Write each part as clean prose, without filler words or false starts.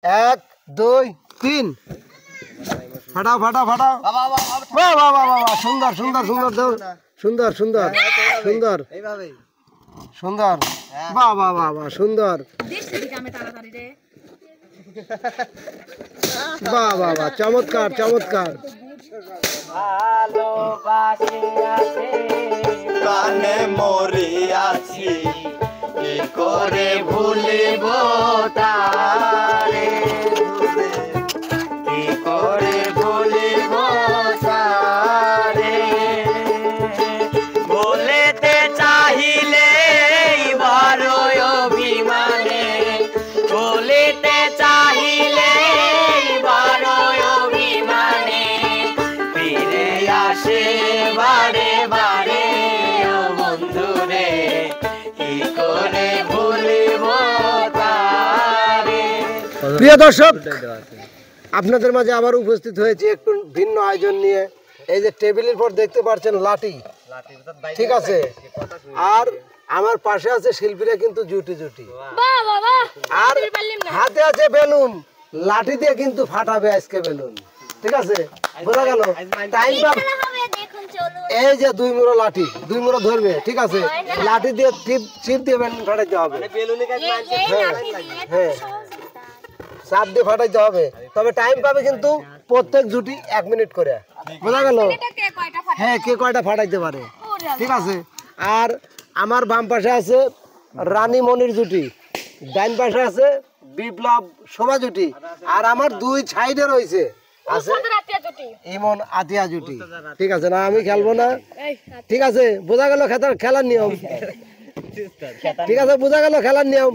1 2 3 ফাটাও ফাটাও ফাটাও বাহ বাহ বাহ বাহ সুন্দর সুন্দর সুন্দর সুন্দর সুন্দর সুন্দর এইভাবে সুন্দর বাহ বাহ বাহ বাহ সুন্দর বাহ বাহ বাহ চমৎকার চমৎকার ভালোবাসি আছে প্রাণে মরি আছি কি করে ভুলিব তারে কি করে ভুলিব তারে বলেতে চাহিলে বড় অভিমানে বলেতে চাহিলে বড় অভিমানে ফিরে আসে বারে বারে ও বন্ধুরে কি করে ভুলিব তারে। প্রিয় দর্শক, আপনাদের মাঝে আবার উপস্থিত হয়েছে একটু ভিন্ন আয়োজন নিয়ে। এই যে টেবিলের পর দেখতে পাচ্ছেন লাঠি, ঠিক আছে, আর আমার পাশে আছে শিল্পীরা কিন্তু জুটি জুটি, আর হাতে আছে বেলুন। লাঠি দিয়ে কিন্তু ফাটাবে আজকে বেলুন, ঠিক আছে, বোঝা গেল? টাইম এই যে 2 মুড়ো লাঠি, 2 মুড়ো ধরবে, ঠিক আছে, লাঠি দিয়ে ছিপ দিয়ে বেলুন ফাটাইতে হবে। হ্যাঁ, চাপ দিয়ে ফাটাইতে হবে, তবে টাইম পাবে কিন্তু প্রত্যেক জুটি 1 মিনিট করে, বোঝা গেল? হ্যাঁ, কে কয়টা ফাটাইতে পারে, ঠিক আছে। আর আমার বাম পাশে আছে রানী মনির জুটি, ডাইন পাশে আছে বিপ্লব শোভা জুটি, আর আমার 2 সাইডে রয়েছে আছে ইমন আতিয়া জুটি, ঠিক আছে। না আমি খেলবো না, ঠিক আছে, বোঝা গেল খেলার নিয়ম, ঠিক আছে, বোঝা গেল খেলার নিয়ম।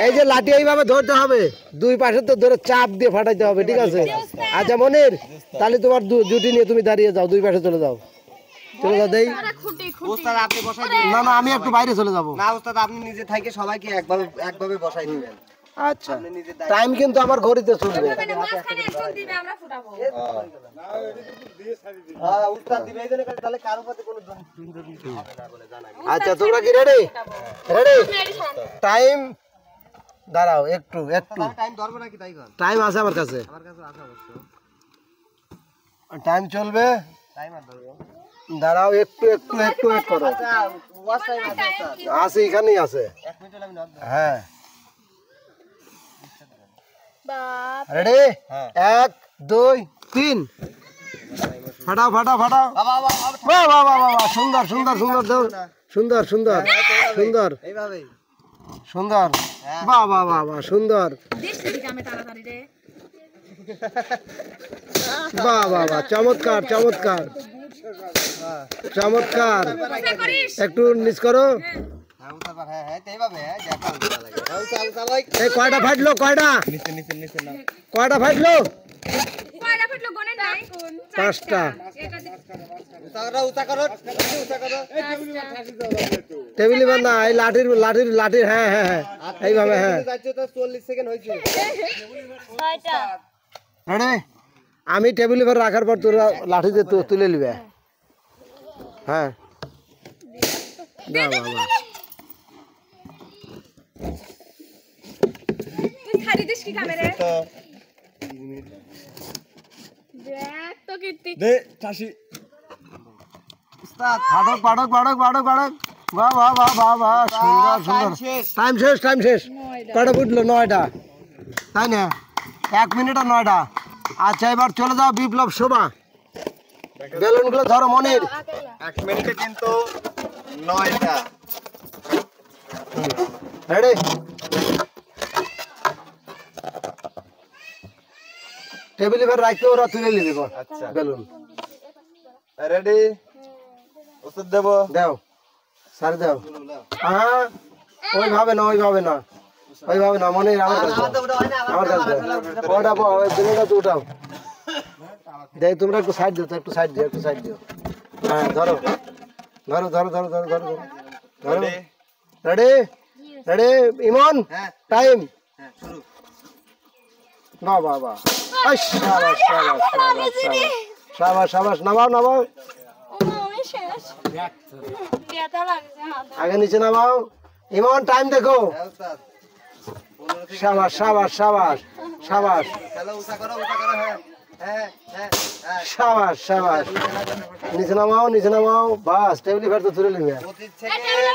এই যে লাঠি এইভাবে ধরতে হবে, 2 পাশে তো ধরে চাপ দিয়ে ফাটাইতে হবে, ঠিক আছে। আচ্ছা মনির, তাহলে তোমার জুটি নিয়ে তুমি দাঁড়িয়ে যাও, 2 পাশে চলে যাও, চলে যাও। দেই ওস্তাদ আপনি বসাই দিবেন? না না, আমি একটু বাইরে চলে যাব। না ওস্তাদ, আপনি নিজে থেকে সবাইকে একভাবে বসাই দিবেন। আচ্ছা, টাইম কিন্তু আমার ঘড়িতে চলবে। আচ্ছা, তোমরা কি রেডি? রেডি? টাইম দাঁড়াও, একটু একটু টাইম ধরবো নাকি? তাই কর। টাইম আছে আমার কাছে, আমার কাছে আছে অবশ্য। টাইম চলবে। টাইম আর ধরবো। দাঁড়াও, একটু একটু একটু ওয়েট করো। ওয়াচ টাইম আছে ওস্তাদ? আছে, এখানেই আছে। 1 মিনিট হলে আমি নক দেব। হ্যাঁ, রেডি? 1 2 3 ফাটাও ফাটাও ফাটাও বাহ বাহ বাহ বাহ সুন্দর সুন্দর সুন্দর সুন্দর সুন্দর সুন্দর এইভাবেই সুন্দর বাহ বাহ বাহ বাহ সুন্দর বাহ বাহ বাহ চমৎকার চমৎকার চমৎকার। একটু নিচ করো। এই কয়টা ফাটলো? কয়টা কয়টা ফাটলো? 5টা। টেবিল না, এই লাঠির লাঠির লাঠির, হ্যাঁ হ্যাঁ হ্যাঁ, এইভাবে, হ্যাঁ। 40 সেকেন্ড হয়েছে। আমি টেবিল উপর রাখার পর তোরা লাঠি দিয়ে তুলে নিবে। হ্যাঁ, ফাটক ফাটক ফাটক ফাটক ফাটক বাহ বাহ বাহ বাহ বাহ সুন্দর সুন্দর। টাইম শেষ, টাইম শেষ। কয়টা ফুটলো? 9টা, তাই না? 1 মিনিট আর 9টা। আচ্ছা, এবার চলে যাও বিপ্লব শোভা, বেলুনগুলো ধরো মনির। 1 মিনিটে কিন্তু 9টা। রেডি? টেবিল এবার রাখতে ওরা তুলে নিবি। আচ্ছা, বেলুন রেডি? ওষুধ দেব? দাও, সার দাও। হ্যাঁ, ওইভাবে না, ওইভাবে না, ওইভাবে না মনির, আমার কাছে আমার কাছে ওটা দুটোটা তো উঠাও। দেখ, তোমরা একটু সাইড দিও তো, একটু সাইড দিও, একটু সাইড দিও। হ্যাঁ, ধরো ধরো ধরো ধরো ধরো ধরো ধরো। রেডি? রেডি ইমন? টাইম শুরু। বাহ বাহ বাহ, শাবাশ শাবাশ শাবাশ শাবাশ। নামাও নামাও, আগে নিচে নামাও। ইমন টাইম দেখো। সাবাস সাবাস সাবাস সাবাস চলো উঁচা করো হ্যাঁ হ্যাঁ হ্যাঁ সাবাস সাবাস নিচে নামাও বাস টেবিল ফের তো তুলে নিবে 25 সেকেন্ড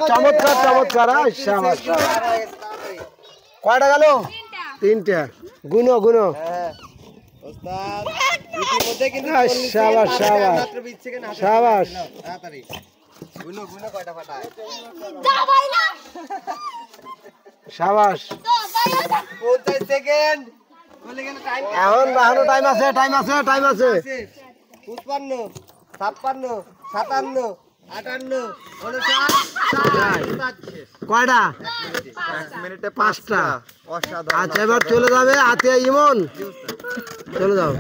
চমৎকার চমৎকার সাবাস কয়টা গেল 3টা গুনো হ্যাঁ ওস্তাদ ইতিমধ্যে কিন্তু সাবাস সাবাস মাত্র 20 সেকেন্ড সাবাস তাড়াতাড়ি গুনো কয়টা ফাটায় সাবাস 50 সেকেন্ড বলে গেল টাইম এখন এখনো টাইম আছে 55 56 57 58 কয়টা 1 মিনিটে 5টা অসাধারণ আচ্ছা এবার চলে যাবে আতিয়া ইমন চলে যাও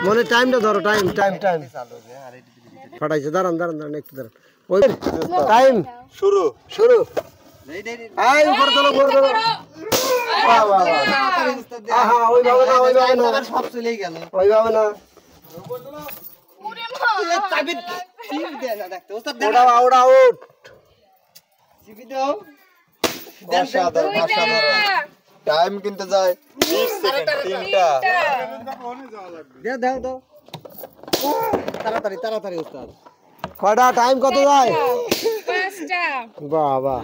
মনে টাইমটা ধরো টাইম ফাটাইছে দাঁড়ান একটু দাঁড়ান ওই টাইম শুরু এই উপরে চলো বাহ আহা ওইভাবে না সব চলেই গেল ওইভাবে না তাবিদ চিপ দেন না দেখতে ওস্তাদ ওটা আউট চিপি দাও অসাধারণ টাইম কিন্তু যায় 20 সেকেন্ড 3টা দাও তাড়াতাড়ি ওস্তাদ কয়টা টাইম কত যায় 5টা বাহ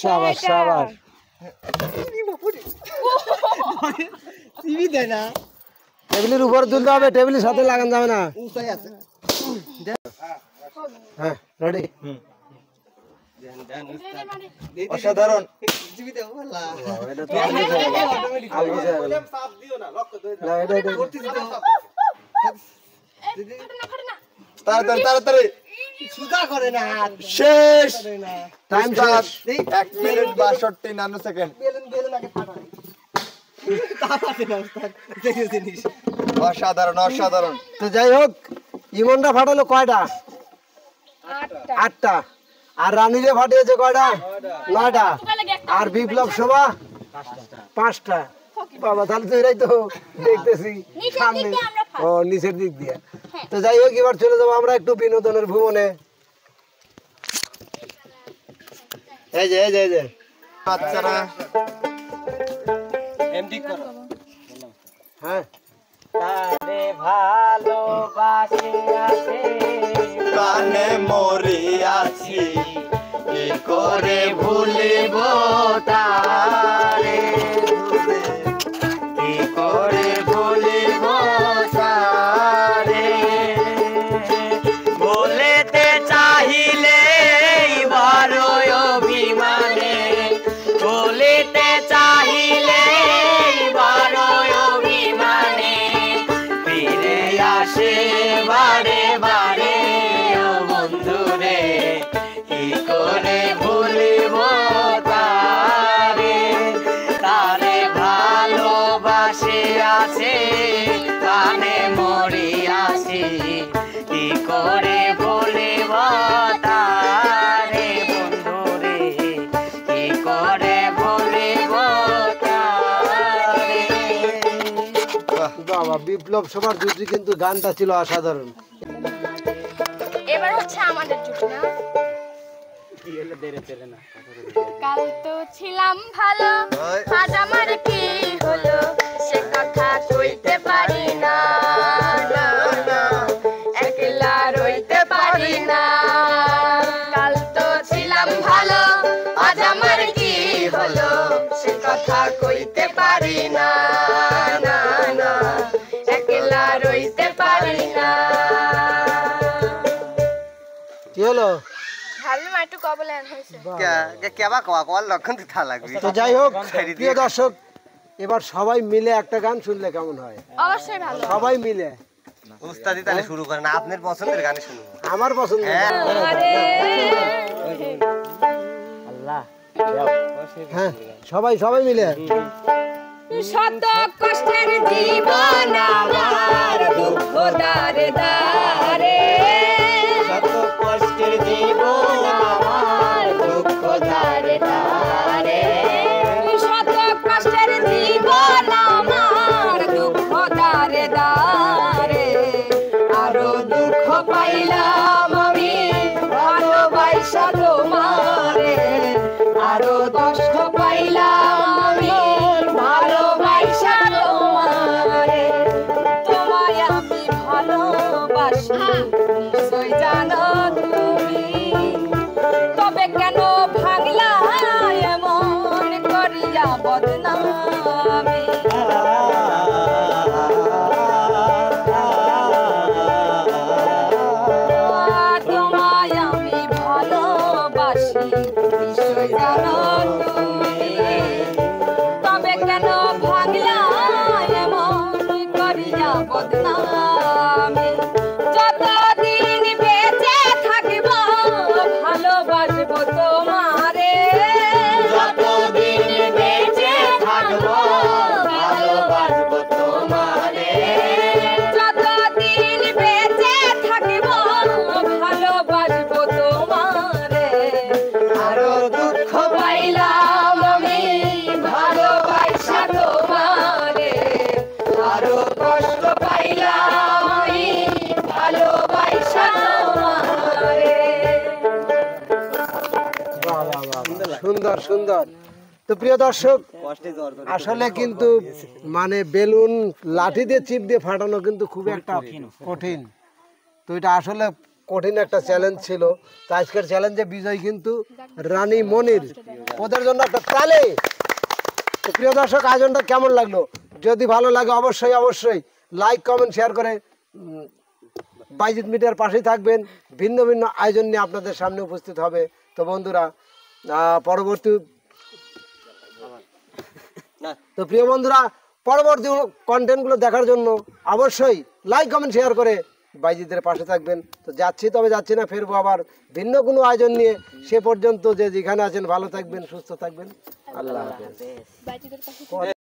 সাবাস চিপি দেয় না টেবিলের উপরে তুলতে হবে টেবিলের সাথে লাগান যাবে না উঁচাই আছে হ্যাঁ রেডি অসাধারণ চিপি দাও আল্লাহ তাড়াতাড়ি সুদা করে না শেষ টাইম উস্তাদ, শেষ 1 মিনিট 62 নানো সেকেন্ড বেলুন আগে ফাটাই তাড়াতাড়ি না ওস্তাদ দেখে জিনিস অসাধারণ তো যাই হোক ইমনটা ফাটালো কয়টা 8টা আর রানীরে ফাটিয়েছে কয়টা 9টা আর বিপ্লব শোভা 5টা বাবা তাহলে তো এরাই তো দেখতেছি সামনে ও নিচের দিক দিয়ে তো যাই হোক এবার চলে যাবো আমরা একটু বিনোদনের ভুবনে এই যে বাচ্চারা এমডি করো হ্যাঁ প্রাণে মরি আছি কি করে ভুলিব তারে কি করে ভুলিব তারে বলেতে চাহিলে বড় অভিমানে বলেতে চাহিলে বড় অভিমানে ফিরে আসে বারে বারে ও বন্ধুরে কি করে ভুলিব তারে তারে ভালোবাসে আছে কানে মরি আছি কি করে ভুলিব তারে বন্ধুরে কি করে ভুলিব তারে বাবা বিপ্লব সবার জুটি কিন্তু গানটা ছিল অসাধারণ এবার হচ্ছে আমাদের জুটি না কাল তো ছিলাম ভালো আজ আমার কি হলো সে কথা কইতে পারি না একলা রইতে পারি না কাল তো ছিলাম ভালো আজ আমার কি হলো সে কথা কইতে পারি না একলা রইতে পারি না কি হলো ভালো একটু কবলেন হয়েছে কেবা কোয়া লক্ষণ তো থা লাগবে তো যাই হোক প্রিয় দর্শক এবার সবাই মিলে একটা গান শুনলে কেমন হয় অবশ্যই ভালো সবাই মিলে উস্তাদি তাহলে শুরু করেন আপনার পছন্দের গানে শুনুন আমার পছন্দ হ্যাঁ সবাই মিলে শত কষ্টের জীবন আমার দুঃখ দারে দারে শত কষ্টের জীবন আমার দুঃখ দারে দারে শত কষ্টের জীবন আমার দুঃখ দারে দারে আরো দুঃখ পাইলাম আমি ভালোবাসা ভালোই জানো তুমি। তবে কেন ভাঙলা এমন করিয়া বদনামে? যতদিন বেঁচে থাকব ভালোবাসবো তোমারে। যতদিন বেঁচে থাকবো ভালোবাসবো তোমারে। যতদিন বেঁচে থাকব ভালোবাসবো তোমারে। আরো দুঃখ পাইলাম আমি ভালোবাসা তোমারে। আরো কষ্ট পাইলাম আমি ভালোবাসা তোমারে। বাহ, বাহ, বাহ, বাহ। সুন্দর সুন্দর। তো প্রিয় দর্শক, কষ্টে জ্বর ধরে। আসলে কিন্তু মানে বেলুন লাঠি দিয়ে চিপ দিয়ে ফাটানো কিন্তু খুব একটা কঠিন। তো এটা আসলে কঠিন একটা চ্যালেঞ্জ ছিল। তো আজকের চ্যালেঞ্জে বিজয় কিন্তু রানী মনির। ওদের জন্য একটা তালে। তো প্রিয় দর্শক, আয়োজনটা কেমন লাগলো? যদি ভালো লাগে অবশ্যই অবশ্যই লাইক কমেন্ট শেয়ার করে বাইজিৎ মিডিয়ার পাশেই থাকবেন। ভিন্ন ভিন্ন আয়োজন নিয়ে আপনাদের সামনে উপস্থিত হবে। তো বন্ধুরা, পরবর্তী তো প্রিয় বন্ধুরা, পরবর্তী কন্টেন্টগুলো দেখার জন্য অবশ্যই লাইক কমেন্ট শেয়ার করে বাইজিতের পাশে থাকবেন। তো যাচ্ছি, তবে যাচ্ছি না, ফিরবো আবার ভিন্ন কোনো আয়োজন নিয়ে। সে পর্যন্ত যে যেখানে আছেন ভালো থাকবেন, সুস্থ থাকবেন। আল্লাহ হাফেজ।